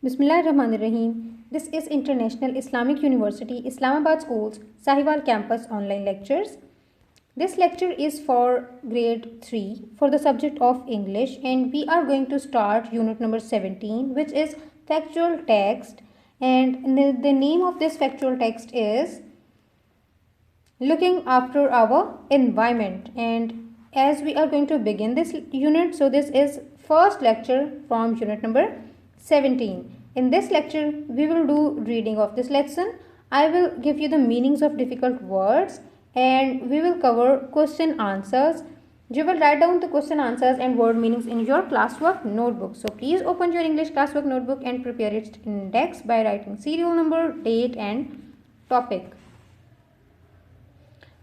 Bismillahirrahmanirrahim. This is International Islamic University, Islamabad Schools, Sahiwal Campus online lectures. This lecture is for grade 3 for the subject of English, and we are going to start unit number 17, which is factual text. And the name of this factual text is looking after our environment. And as we are going to begin this unit, so this is first lecture from unit number 17. In this lecture, we will do reading of this lesson. I will give you the meanings of difficult words and we will cover question answers. You will write down the question answers and word meanings in your classwork notebook. So please open your English classwork notebook and prepare its index by writing serial number, date and topic.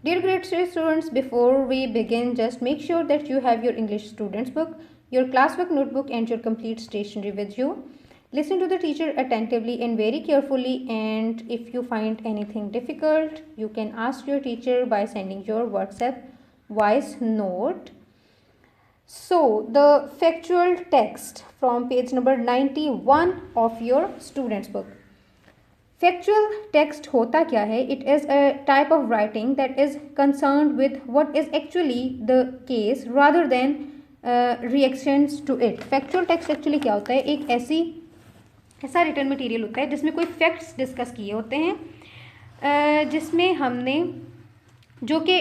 Dear grade 3 students, before we begin, just make sure that you have your English students book, your classwork notebook and your complete stationery with you. Listen to the teacher attentively and very carefully, and if you find anything difficult, you can ask your teacher by sending your WhatsApp voice note. So, the factual text from page number 91 of your students book. Factual text होता क्या है? It is a type of writing that is concerned with what is actually the case rather than reactions to it. Factual text actually क्या होता है? एक ऐसा return material होता है जिसमें कोई फैक्ट्स डिस्कस किए होते हैं, जिसमें हमने जो कि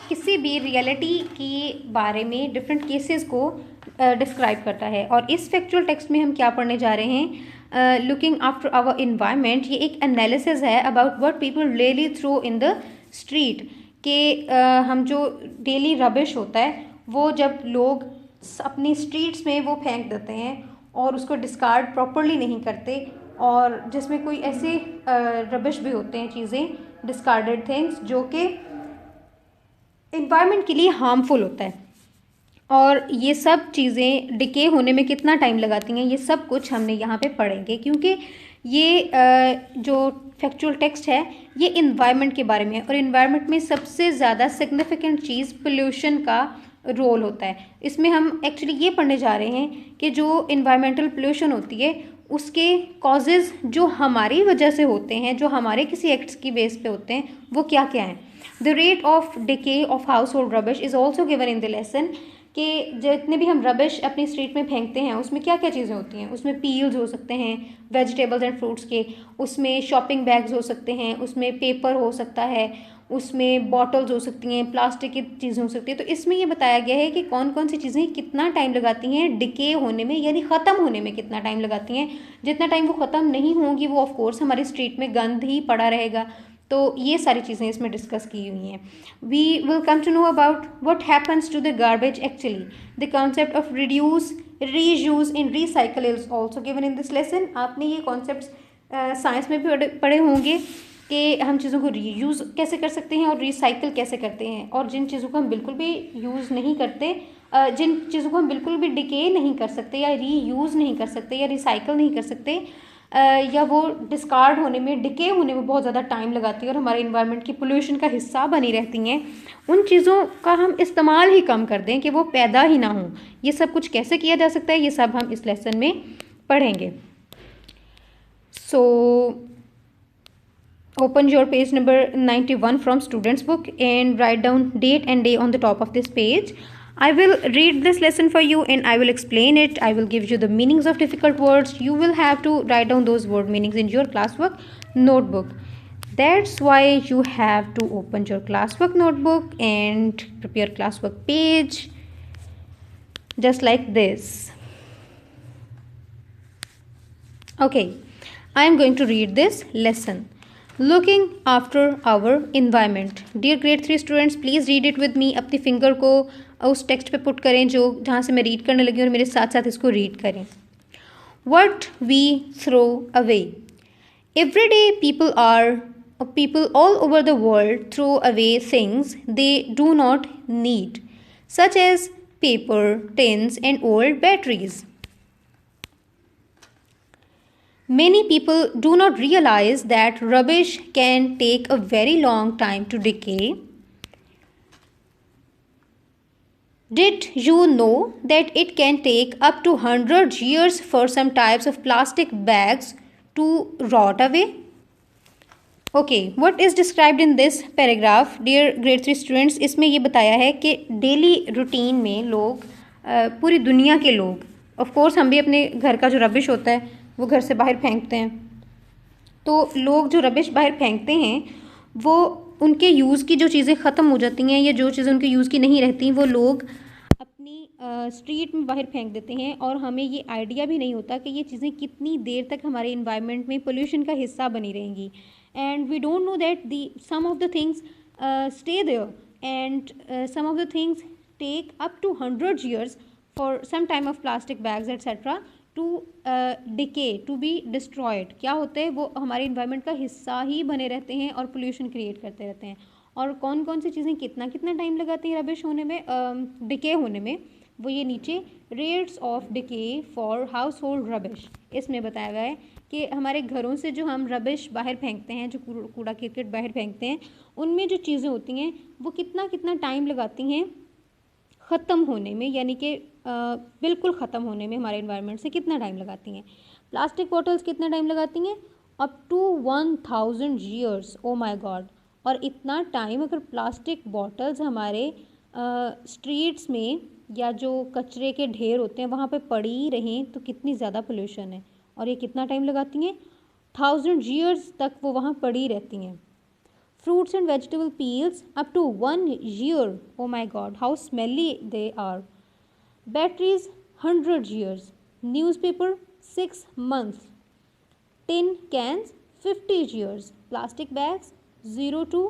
किसी भी रियलिटी के बारे में डिफरेंट केसेस को डिस्क्राइब करता है. और इस फैक्चुअल टेक्स्ट में हम क्या पढ़ने जा रहे हैं? Looking after our environment. ये एक एनालिसिस है about what people really throw in the street. के हम जो डेली रबिश होता है वो जब लोग अपनी स्ट्रीट्स में वो फेंक देते हैं और उसको डिस्कार्ड प्रॉपरली नहीं करते, और जिसमें कोई ऐसे रबिश भी होते हैं, चीज़ें, डिस्कार्डेड थिंग्स जो कि इन्वायरमेंट के लिए हार्मफुल होता है. और ये सब चीज़ें डिके होने में कितना टाइम लगाती हैं, ये सब कुछ हमने यहाँ पे पढ़ेंगे, क्योंकि ये जो फैक्चुअल टेक्स्ट है ये इन्वायरमेंट के बारे में है. और इन्वायरमेंट में सबसे ज़्यादा सिग्निफिकेंट चीज़ पोल्यूशन का रोल होता है. इसमें हम एक्चुअली ये पढ़ने जा रहे हैं कि जो इन्वायरमेंटल पोल्यूशन होती है उसके कॉजेज़ जो हमारी वजह से होते हैं, जो हमारे किसी एक्ट्स की बेस पे होते हैं, वो क्या क्या हैं. The rate of decay of house hold rubbish is also given in the lesson. कि जितने भी हम रबिश अपनी स्ट्रीट में फेंकते हैं उसमें क्या क्या चीज़ें होती हैं. उसमें पील्स हो सकते हैं वेजिटेबल्स एंड फ्रूट्स के, उसमें शॉपिंग बैग्स हो सकते हैं, उसमें पेपर हो सकता है, उसमें बॉटल्स हो सकती हैं, प्लास्टिक की चीज़ें हो सकती हैं. तो इसमें ये बताया गया है कि कौन कौन सी चीज़ें कितना टाइम लगाती हैं डिके होने में, यानी ख़त्म होने में कितना टाइम लगाती हैं. जितना टाइम वो ख़त्म नहीं होंगी वो ऑफ कोर्स हमारी स्ट्रीट में गंद ही पड़ा रहेगा. तो ये सारी चीज़ें इसमें डिस्कस की हुई हैं. We will come to know about what happens to the garbage actually. The concept of reduce, reuse and recycle is also given in this lesson. आपने ये कॉन्सेप्ट्स साइंस में भी पढ़े होंगे कि हम चीज़ों को रीयूज़ कैसे कर सकते हैं और रिसाइकिल कैसे करते हैं. और जिन चीज़ों को हम बिल्कुल भी यूज़ नहीं करते, जिन चीज़ों को हम बिल्कुल भी डिके नहीं कर सकते या रीयूज़ नहीं कर सकते या रिसाइकिल नहीं कर सकते, या वो डिस्कार्ड होने में, डिके होने में बहुत ज़्यादा टाइम लगाती है और हमारे इन्वायरमेंट की पोल्यूशन का हिस्सा बनी रहती हैं, उन चीज़ों का हम इस्तेमाल ही कम कर दें कि वो पैदा ही ना हों. ये सब कुछ कैसे किया जा सकता है ये सब हम इस लेसन में पढ़ेंगे. सो open your page number 91 from students book and write down date and day on the top of this page. I will read this lesson for you and I will explain it. I will give you the meanings of difficult words. You will have to write down those word meanings in your classwork notebook. That's why you have to open your classwork notebook and prepare classwork page just like this. Okay, I am going to read this lesson. Looking after our environment. Dear grade 3 students, please read it with me. अपनी finger को उस text पे put करें जो जहाँ से मैं read करने लगी और मेरे साथ साथ इसको रीड करें. What we throw away. Every day people all over the world throw away things they do not need, such as paper, tins and old batteries. Many people do not realize that rubbish can take a very long time to decay. Did you know that it can take up to 100 years for some types of plastic bags to rot away? Okay, what is described in this paragraph, dear grade 3 students? इसमें ये बताया है कि daily routine में लोग पूरी दुनिया के लोग, ऑफ कोर्स हम भी अपने घर का जो रबिश होता है वो घर से बाहर फेंकते हैं, तो लोग जो रबिश बाहर फेंकते हैं वो उनके यूज़ की जो चीज़ें ख़त्म हो जाती हैं या जो चीज़ें उनके यूज़ की नहीं रहती वो लोग अपनी स्ट्रीट में बाहर फेंक देते हैं, और हमें ये आइडिया भी नहीं होता कि ये चीज़ें कितनी देर तक हमारे इन्वायरमेंट में पोल्यूशन का हिस्सा बनी रहेंगी. And we don't know that the some of the things stay there, and some of the things take up to 100 years for some time of plastic bags etcetera to decay, to be destroyed. क्या होते हैं, वो हमारे environment का हिस्सा ही बने रहते हैं और पोल्यूशन क्रिएट करते रहते हैं. और कौन कौन सी चीज़ें कितना कितना टाइम लगाती हैं रबिश होने में, डिके होने में, वो ये नीचे rates of decay for house hold rubbish इसमें बताया गया है कि हमारे घरों से जो हम रबिश बाहर फेंकते हैं, जो कूड़ा करकट बाहर फेंकते हैं, उनमें जो चीज़ें होती हैं वो कितना कितना टाइम लगाती हैं ख़त्म होने में, यानी कि बिल्कुल ख़त्म होने में हमारे इन्वायरमेंट से कितना टाइम लगाती हैं. प्लास्टिक बॉटल्स कितना टाइम लगाती हैं, up to 1000 years. Oh my god. और इतना टाइम अगर प्लास्टिक बॉटल्स हमारे स्ट्रीट्स में या जो कचरे के ढेर होते हैं वहाँ पे पड़ी रहें तो कितनी ज़्यादा पोल्यूशन है. और ये कितना टाइम लगाती हैं, 1000 years तक वो वहाँ पड़ी रहती हैं. Fruits and vegetable peels up to 1 year. Oh my god, how smelly they are. Batteries 100 years. Newspaper 6 months. Tin cans 50 years. Plastic bags 0 to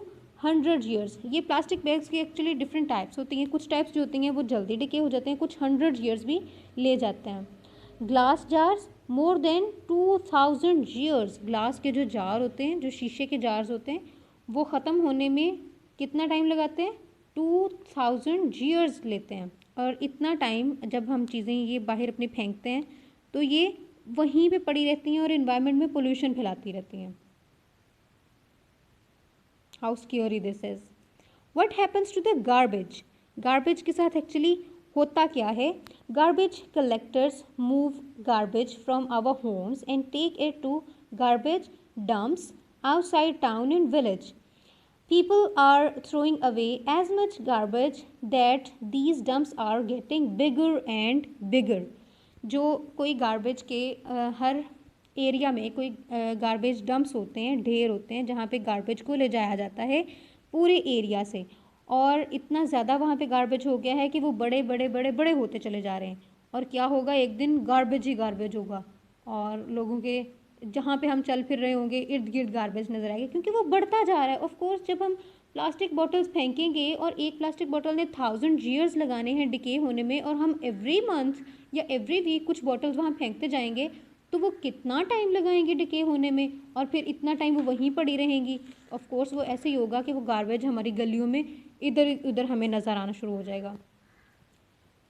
100 years. ये प्लास्टिक बैग्स की एक्चुअली डिफरेंट टाइप्स होती हैं. कुछ टाइप्स जो होती हैं वो जल्दी डिके हो जाते हैं, कुछ 100 years भी ले जाते हैं. Glass jars more than 2000 years. Glass के जो जार होते हैं, जो शीशे के जार्स होते हैं, वो ख़त्म होने में कितना टाइम लगाते हैं, 2000 years लेते हैं. और इतना टाइम जब हम चीज़ें ये बाहर अपनी फेंकते हैं तो ये वहीं पे पड़ी रहती हैं और इन्वायरमेंट में पोल्यूशन फैलाती रहती हैं. How scary this is. What happens to the garbage. Garbage के साथ एक्चुअली होता क्या है, garbage collectors move garbage from our homes and take it to garbage dumps outside town and village. People are throwing away as much garbage that these dumps are getting bigger and bigger. जो कोई garbage के हर area में कोई garbage dumps होते हैं, ढेर होते हैं जहाँ पे गार्बेज को ले जाया जाता है पूरे एरिया से, और इतना ज़्यादा वहाँ पे गार्बेज हो गया है कि वो बड़े बड़े बड़े बड़े होते चले जा रहे हैं. और क्या होगा, एक दिन गार्बेज ही गार्बेज होगा और लोगों के जहाँ पे हम चल फिर रहे होंगे इर्द गिर्द गार्बेज नज़र आएगी, क्योंकि वो बढ़ता जा रहा है. ऑफ कोर्स जब हम प्लास्टिक बॉटल्स फेंकेंगे और एक प्लास्टिक बॉटल ने 1000 years लगाने हैं डिके होने में, और हम एवरी मंथ या एवरी वीक कुछ बॉटल्स वहाँ फेंकते जाएंगे, तो वो कितना टाइम लगाएंगे डिके होने में, और फिर इतना टाइम वो वहीं पड़ी रहेंगी. ऑफ कोर्स वो ऐसे ही होगा कि वो गार्बेज हमारी गलियों में इधर उधर हमें नज़र आना शुरू हो जाएगा.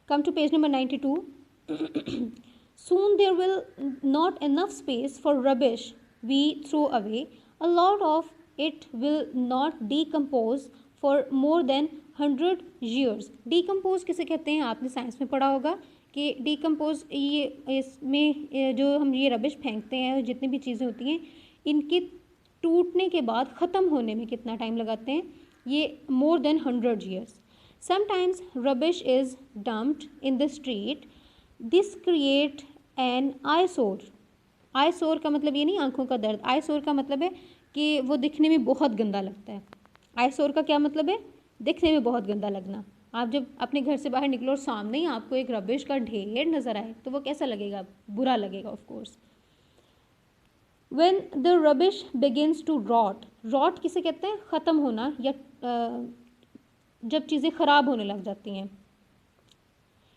Come to page number 92. Soon there will not enough space for rubbish we throw away. A lot of it will not decompose for more than 100 years. Decompose किसे कहते हैं, आपने साइंस में पढ़ा होगा कि decompose ये इसमें जो हम ये रबिश फेंकते हैं, जितनी भी चीज़ें होती हैं, इनके टूटने के बाद ख़त्म होने में कितना टाइम लगाते हैं, ये more than 100 years. Sometimes rubbish is dumped in the street. This create an eyesore. eyesore का मतलब ये नहीं आंखों का दर्द, eyesore का मतलब है कि वो दिखने में बहुत गंदा लगता है. eyesore का क्या मतलब है, दिखने में बहुत गंदा लगना. आप जब अपने घर से बाहर निकलो और सामने ही आपको एक रबिश का ढेर नज़र आए तो वो कैसा लगेगा, बुरा लगेगा of course. When the rubbish begins to rot. Rot किसे कहते हैं, ख़त्म होना, या जब चीज़ें ख़राब होने लग जाती हैं.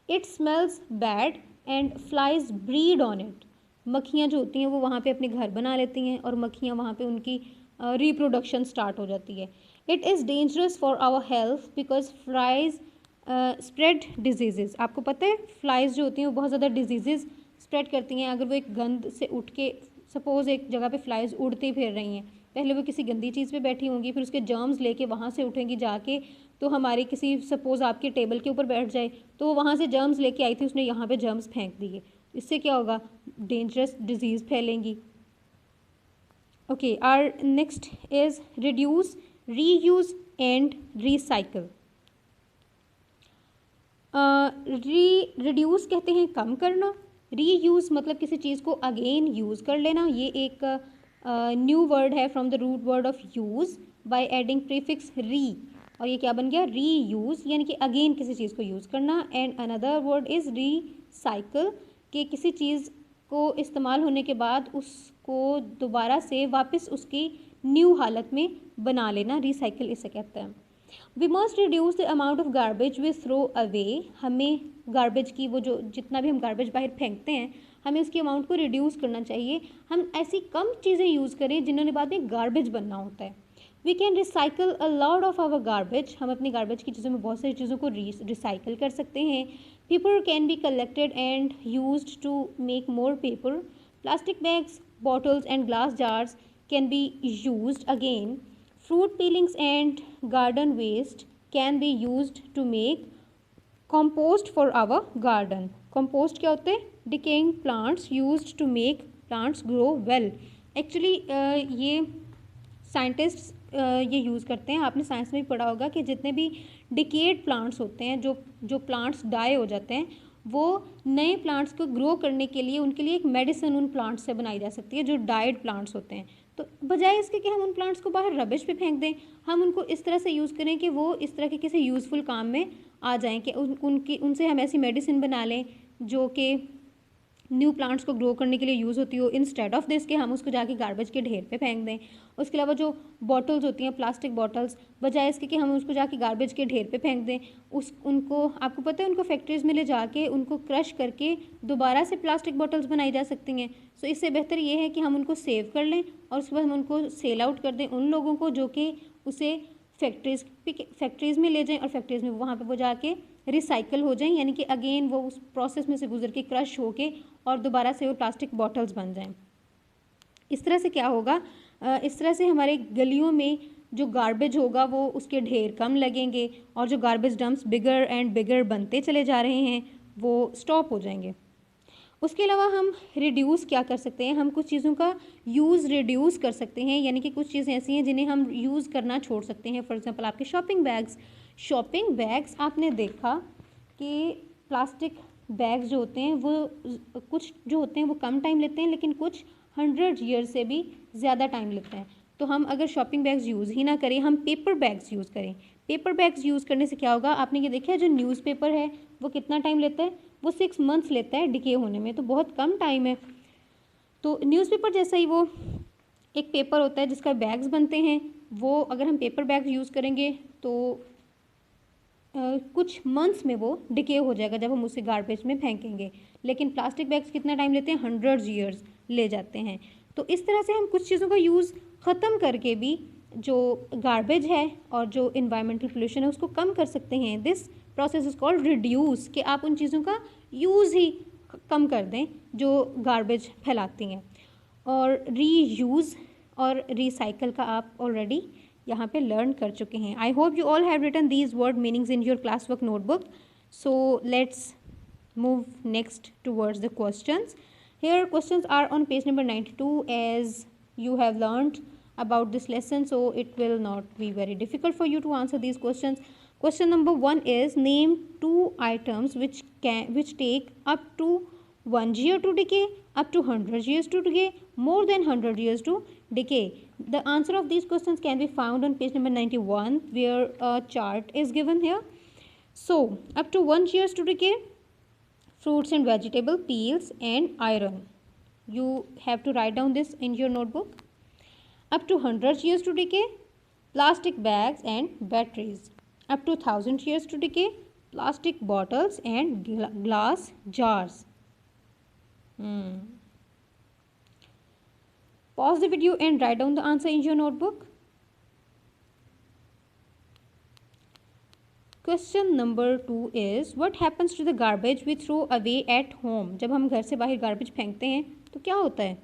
It smells bad and flies breed on it. मक्खियाँ जो होती हैं वो वहाँ पे अपने घर बना लेती हैं और मक्खियाँ वहाँ पे उनकी रिप्रोडक्शन स्टार्ट हो जाती है. It is dangerous for our health because flies spread disease. आपको पता है फ्लाइज जो होती हैं वो बहुत ज़्यादा डिजीज़ स्प्रेड करती हैं. अगर वो एक गंद से उठ के सपोज़ एक जगह पे फ्लाइज उड़ती फिर रही हैं, पहले वो किसी गंदी चीज़ पे बैठी होंगी, फिर उसके जर्म्स लेके वहाँ से उठेंगी जाके, तो हमारी किसी सपोज़ आपके टेबल के ऊपर बैठ जाए, तो वो वहाँ से जर्म्स लेके आई थी, उसने यहाँ पे जर्म्स फेंक दिए, इससे क्या होगा, डेंजरस डिजीज़ फैलेंगी। Okay, our next is reduce, reuse and recycle. Reduce कहते हैं कम करना, रीयूज़ मतलब किसी चीज़ को अगेन यूज़ कर लेना। ये एक न्यू वर्ड है from the root word of use by adding prefix re, और ये क्या बन गया, रीयूज़, यानी कि अगेन किसी चीज़ को यूज़ करना। And another word is recycle, कि किसी चीज़ को इस्तेमाल होने के बाद उसको दोबारा से वापस उसकी न्यू हालत में बना लेना, रिसाइकिल इसे कहते हैं। We must reduce the amount of garbage we throw away, हमें गार्बेज की वो जो जितना भी हम गार्बेज बाहर फेंकते हैं, हमें उसकी अमाउंट को रिड्यूस करना चाहिए। हम ऐसी कम चीज़ें यूज़ करें जिन्होंने बाद में गार्बेज बनना होता है। We can recycle a lot of our garbage, हम अपनी गार्बेज की चीज़ों में बहुत सारी चीज़ों को रिसाइकल कर सकते हैं। Paper can be collected and used to make more paper. Plastic bags, bottles and glass jars can be used again. Fruit peelings and garden waste can be used to make compost for our garden. Compost क्या होते हैं, decaying plants used to make plants grow well. Actually ये scientists ये use करते हैं, आपने science में भी पढ़ा होगा कि जितने भी डिकेड प्लांट्स होते हैं, जो प्लांट्स डाई हो जाते हैं, वो नए प्लांट्स को ग्रो करने के लिए उनके लिए एक मेडिसिन उन प्लांट्स से बनाई जा सकती है जो डाइड प्लांट्स होते हैं। तो बजाय इसके कि हम उन प्लांट्स को बाहर रबिश पे फेंक दें, हम उनको इस तरह से यूज़ करें कि वो इस तरह के किसी यूज़फुल काम में आ जाएं, कि उनसे हम ऐसी मेडिसिन बना लें जो कि न्यू प्लांट्स को ग्रो करने के लिए यूज़ होती हो, इंस्टेड ऑफ दिस कि हम उसको जाके गार्बेज के ढेर पे फेंक दें। उसके अलावा जो बॉटल्स होती हैं, प्लास्टिक बॉटल्स, बजाय इसके कि हम उसको जाके गार्बेज के ढेर पे फेंक दें, उनको आपको पता है उनको फैक्ट्रीज़ में ले जाके उनको क्रश करके दोबारा से प्लास्टिक बॉटल्स बनाई जा सकती हैं। सो इससे बेहतर ये है कि हम उनको सेव कर लें और उसके बाद हम उनको सेल आउट कर दें उन लोगों को जो कि उसे फैक्ट्रीज़ में ले जाएं, और फैक्ट्रीज़ में वहाँ पे वो जाके रिसाइकल हो जाएं, यानी कि अगेन वो उस प्रोसेस में से गुजर के क्रश होके और दोबारा से वो प्लास्टिक बॉटल्स बन जाएं। इस तरह से क्या होगा, इस तरह से हमारे गलियों में जो गार्बेज होगा वो उसके ढेर कम लगेंगे, और जो garbage dumps bigger and bigger बनते चले जा रहे हैं वो स्टॉप हो जाएंगे। उसके अलावा हम रिड्यूस क्या कर सकते हैं, हम कुछ चीज़ों का यूज़ रिड्यूस कर सकते हैं, यानी कि कुछ चीज़ें ऐसी हैं जिन्हें हम यूज़ करना छोड़ सकते हैं। फॉर एग्जांपल आपके शॉपिंग बैग्स आपने देखा कि प्लास्टिक बैग्स जो होते हैं वो कुछ जो होते हैं वो कम टाइम लेते हैं, लेकिन कुछ 100 ईयर से भी ज़्यादा टाइम लेते हैं। तो हम अगर शॉपिंग बैग्स यूज़ ही ना करें, हम पेपर बैग्स यूज़ करें। पेपर बैग्स यूज़ करने से क्या होगा, आपने ये देखा है जो न्यूज़पेपर है वो कितना टाइम लेता है, वो 6 मंथ्स लेता है डिके होने में, तो बहुत कम टाइम है। तो न्यूज़पेपर जैसा ही वो एक पेपर होता है जिसका बैग्स बनते हैं, वो अगर हम पेपर बैग्स यूज़ करेंगे तो कुछ मंथ्स में वो डिके हो जाएगा जब हम उसे गार्बेज में फेंकेंगे। लेकिन प्लास्टिक बैग्स कितना टाइम लेते हैं, 100 ईयर्स ले जाते हैं। तो इस तरह से हम कुछ चीज़ों का यूज़ ख़त्म करके भी जो गार्बेज है और जो इन्वायरमेंटल पोल्यूशन है उसको कम कर सकते हैं। This process is called reduce, कि आप उन चीज़ों का यूज़ ही कम कर दें जो गार्बेज फैलाती हैं। और रीयूज़ और रिसाइकल का आप ऑलरेडी यहाँ पे लर्न कर चुके हैं। I hope you all have written these word meanings in your class work notebook. So let's move next towards the questions. Here questions are on page number 92 as you have learned about this lesson, so it will not be very difficult for you to answer these questions. Question number 1 is name 2 items which take up to 1 year to decay, up to 100 years to decay, more than 100 years to decay. The answer of these questions can be found on page number 91 where a chart is given here. So up to 1 years to decay, fruits and vegetable peels and iron. You have to write down this in your notebook. Up to 100 years to decay, plastic bags and batteries. Up to 1000 years to decay, plastic bottles and glass jars. Pause the video and write down the answer in your notebook. Question number 2 is what happens to the garbage we throw away at home? जब हम घर से बाहर garbage फेंकते हैं तो क्या होता है?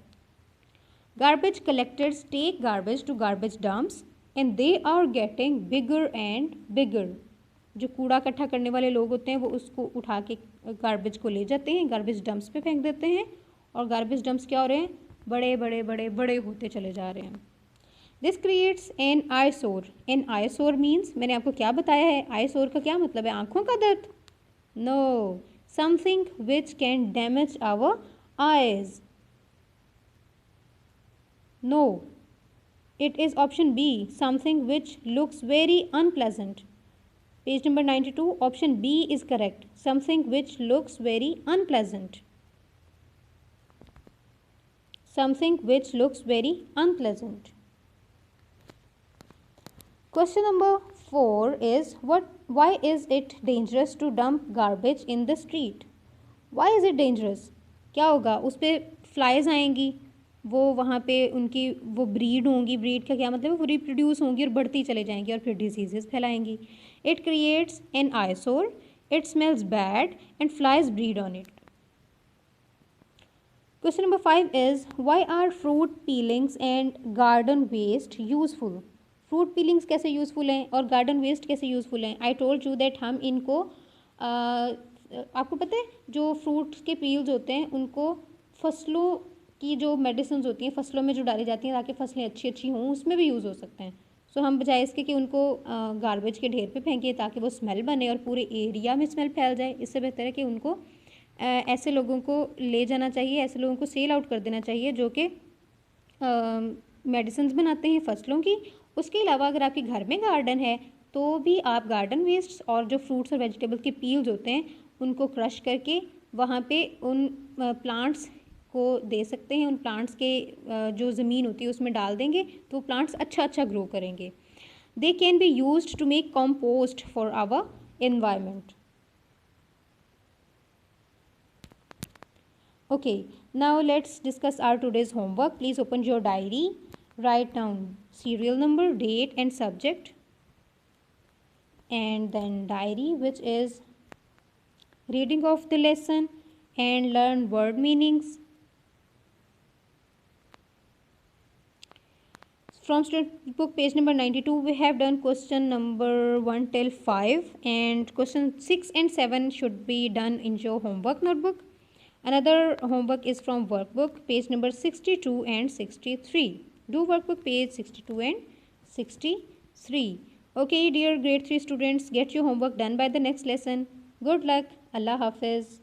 Garbage collectors take garbage to garbage dumps and they are getting bigger and bigger. जो कूड़ा इकट्ठा करने वाले लोग होते हैं वो उसको उठा के गार्बेज को ले जाते हैं, गार्बेज डंप्स पे फेंक देते हैं और गार्बेज डंप्स क्या हो रहे हैं, बड़े बड़े बड़े बड़े होते चले जा रहे हैं. This creates an eyesore. An eyesore means, मैंने आपको क्या बताया है, आईसोर का क्या मतलब है, आँखों का दर्द. No, something which can damage our eyes. No, it is option B, something which looks very unpleasant. Page number 92, option B is correct, something which looks very unpleasant. Something which looks very unpleasant. Question number 4 is why is it dangerous to dump garbage in the street? Why is it dangerous? क्या होगा, उस पर flies आएंगी, वो वहाँ पे उनकी वो ब्रीड होंगी. ब्रीड का क्या मतलब है, वो रिप्रोड्यूस होंगी और बढ़ती चले जाएंगी और फिर डिजीजेस फैलाएंगी. It creates an eyesore, it smells bad and flies breed on it. Question number 5 is why are fruit peelings and garden waste useful. Fruit peelings कैसे यूज़फुल हैं और गार्डन वेस्ट कैसे यूज़फुल हैं. आई टोल्ड यू दैट हम इनको आपको पता है जो फ्रूट्स के पील्स होते हैं उनको फसलों की जो मेडिसिन होती हैं फसलों में जो डाली जाती हैं ताकि फसलें अच्छी अच्छी हों, उसमें भी यूज़ हो सकते हैं. सो हम बजाय इसके कि उनको गार्बेज के ढेर पे फेंकें ताकि वो स्मेल बने और पूरे एरिया में स्मेल फैल जाए, इससे बेहतर है कि उनको ऐसे लोगों को ले जाना चाहिए, ऐसे लोगों को सेल आउट कर देना चाहिए जो कि मेडिसिन बनाते हैं फसलों की. उसके अलावा अगर आपके घर में गार्डन है तो भी आप गार्डन वेस्ट और जो फ्रूट्स और वेजिटेबल्स के पील्स होते हैं उनको क्रश करके वहाँ पे उन प्लांट्स को दे सकते हैं. उन प्लांट्स के जो ज़मीन होती है उसमें डाल देंगे तो वो प्लांट्स अच्छा अच्छा ग्रो करेंगे. They can be used to make compost for our environment. Okay, now let's discuss our today's homework. Please open your diary, write down serial number, date and subject, and then diary, which is reading of the lesson and learn word meanings. From student book page number 92, we have done question number 1 till 5 and question 6 and 7 should be done in your homework notebook. Another homework is from workbook page number 62 and 63. Do workbook page 62 and 63. Okay dear grade 3 students, get your homework done by the next lesson. Good luck. Allah Hafiz.